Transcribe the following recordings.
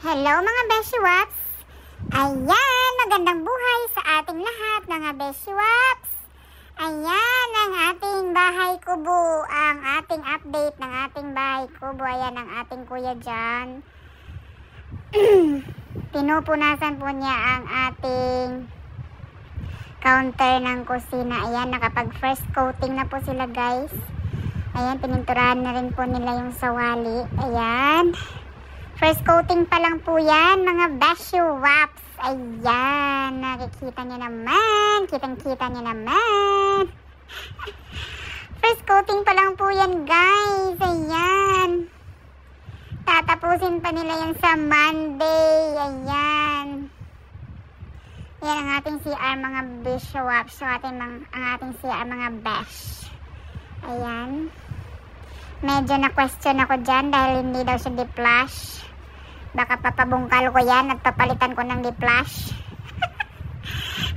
Hello mga Beshiwaps! Ayan, magandang buhay sa ating lahat mga Beshiwaps! Ayan ang ating bahay kubo, ang ating update ng ating bahay kubo. Ayan ang ating kuya dyan. Pinupunasan po niya ang ating counter ng kusina. Ayan, nakapag first coating na po sila guys. Ayan, pininturahan na rin po nila yung sawali. Ayan. First coating pa lang po yan, mga Beshiwaps. Ayan, nakikita nyo naman. Kitang-kita nyo naman. First coating pa lang po yan, guys. Ayan. Tatapusin pa nila yan sa Monday. Ayan. Ayan ang ating CR, mga Beshiwaps. So, ang ating CR, mga Besh. Ayan. Medyo na-question ako dyan dahil hindi daw siya di-flash. Baka papabungkal ko yan at papalitan ko ng di-flash.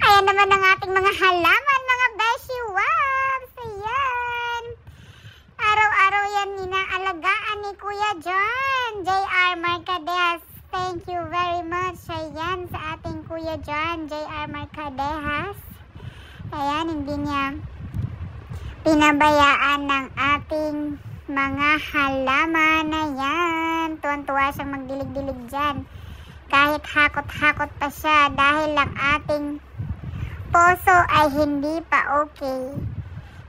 Ayan naman ang ating mga halaman, mga Beshiwaps. Ayan. Araw-araw yan inaalagaan ni Kuya John. J.R. Marcadejas. Thank you very much. Ayan sa ating Kuya John, J.R. Marcadejas. Ayan, hindi niya pinabayaan ng ating mga halaman na yan. Tuwan-tuwa siyang magdilig-dilig dyan. Kahit hakot-hakot pa siya dahil lang ating poso ay hindi pa okay.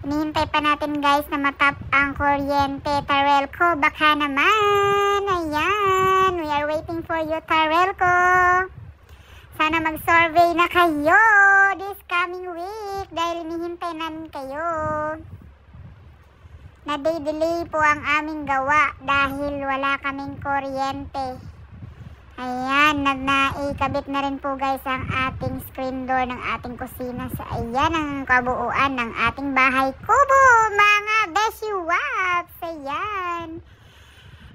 Hinihintay pa natin guys na matap ang kuryente. Tarelco, baka naman. Ayan. We are waiting for you, Tarelco. Sana mag-survey na kayo this coming week dahil hinihintay namin kayo. Nade-delay po ang aming gawa dahil wala kaming kuryente. Ayan, naikabit na rin po guys ang ating screen door ng ating kusina. So ayan ang kabuuan ng ating bahay kubo, mga Beshiwaps. Ayan.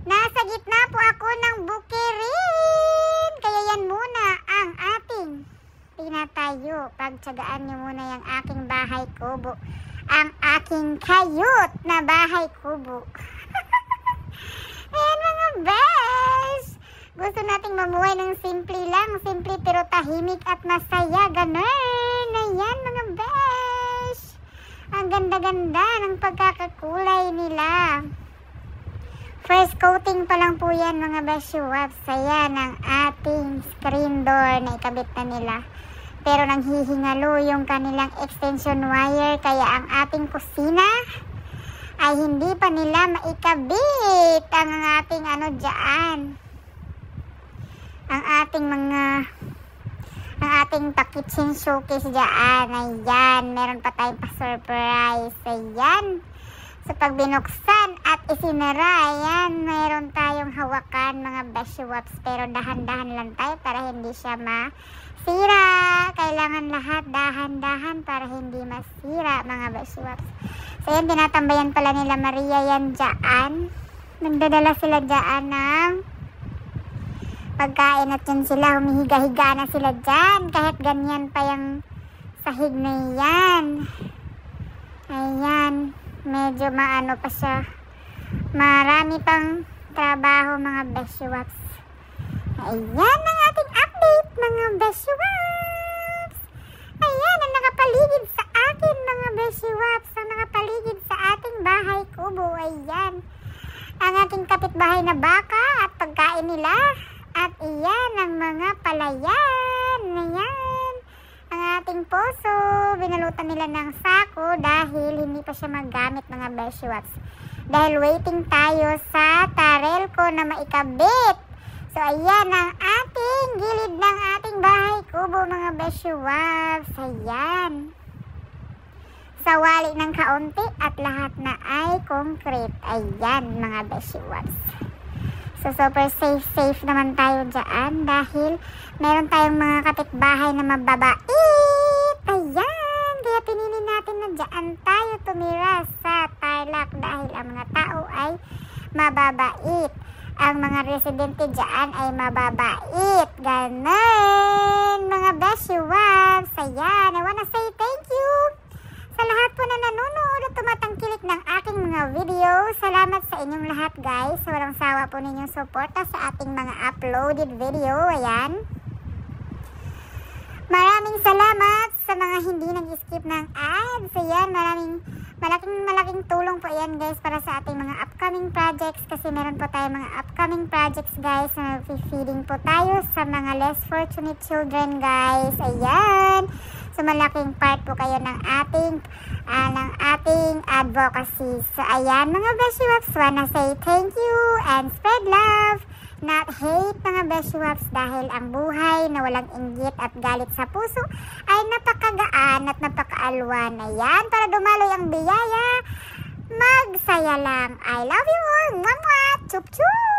Nasa gitna po ako ng bukirin. Kaya yan muna ang ating tinatayo. Pagtsagaan nyo muna yung aking bahay kubo. Ang aking cute na bahay kubo. Ayan mga Besh. Gusto nating mamuhay ng simple lang. Simple pero tahimik at masaya. Ganun. Ayan mga Besh. Ang ganda-ganda ng pagkakakulay nila. First coating pa lang po yan mga Beshiwaps. Ayan ang ating screen door na ikabit na nila. Pero nanghihingalo yung kanilang extension wire. Kaya ang ating kusina ay hindi pa nila maikabit. Ang ating dyan. Ang ating pa-kitchen showcase dyan. Ayan. Meron pa tayong pa-surprise. Ayan. So pag binuksan at isinara, ayan, mayroon tayong hawakan mga Beshiwaps. Pero dahan-dahan lang tayo para hindi siya masira. Kailangan lahat dahan-dahan para hindi masira mga Beshiwaps. So yan, tinatambayan pala nila Maria yan dyan. Nagdadala sila dyan ng pagkain at yan sila. Humihiga-higa na sila dyan. Kahit ganyan pa yung sahig na yan. Ayan. Medyo maano pa siya. Marami pang trabaho mga Beshiwaps. Ayan ang ating update mga Beshiwaps. Ayan ang nakapaligid sa akin mga Beshiwaps. Ang nakapaligid sa ating bahay kubo. Ayan. Ang ating kapitbahay na baka at pagkain nila. At iyan ang mga palayan. Ayan. Ang ating poso, binalutan nila ng sako dahil hindi pa siya magamit mga Beshiwaps. Dahil waiting tayo sa Tarelco na maikabit. So ayan ang ating gilid ng ating bahay kubo mga Beshiwaps. Ayan. Sawali ng kaunti at lahat na ay concrete. Ayan mga Beshiwaps. So super safe naman tayo dyan dahil meron tayong mga kapitbahay na mababait. Ayan, kaya pinili natin na dyan tayo tumira sa Tarlac dahil ang mga tao ay mababait. Ang mga residente dyan ay mababait. Ganun, mga Beshiwaps. Ayan, I wanna say thank you sa lahat po na nanonood at tumatangkilik ng aking mga video. Salamat sa inyong lahat guys. Sa walang sawa po ninyong suporta sa ating mga uploaded video. Ayan. Maraming salamat sa mga hindi nag-skip ng ads. Ayan, malaking tulong po yan guys para sa ating mga upcoming projects. Kasi meron po tayo mga upcoming projects guys na feeding po tayo sa mga less fortunate children guys. Ayan. So malaking part po kayo ng ating advocacy. So ayan mga Beshi Waps, wanna say thank you and spread love, not hate mga Beshi Waps, dahil ang buhay na walang inggit at galit sa puso ay napakagaan at napakaalwan. Ayan, para dumaloy ang biyaya, magsaya lang. I love you all. Mwah, mwah. Chup chup.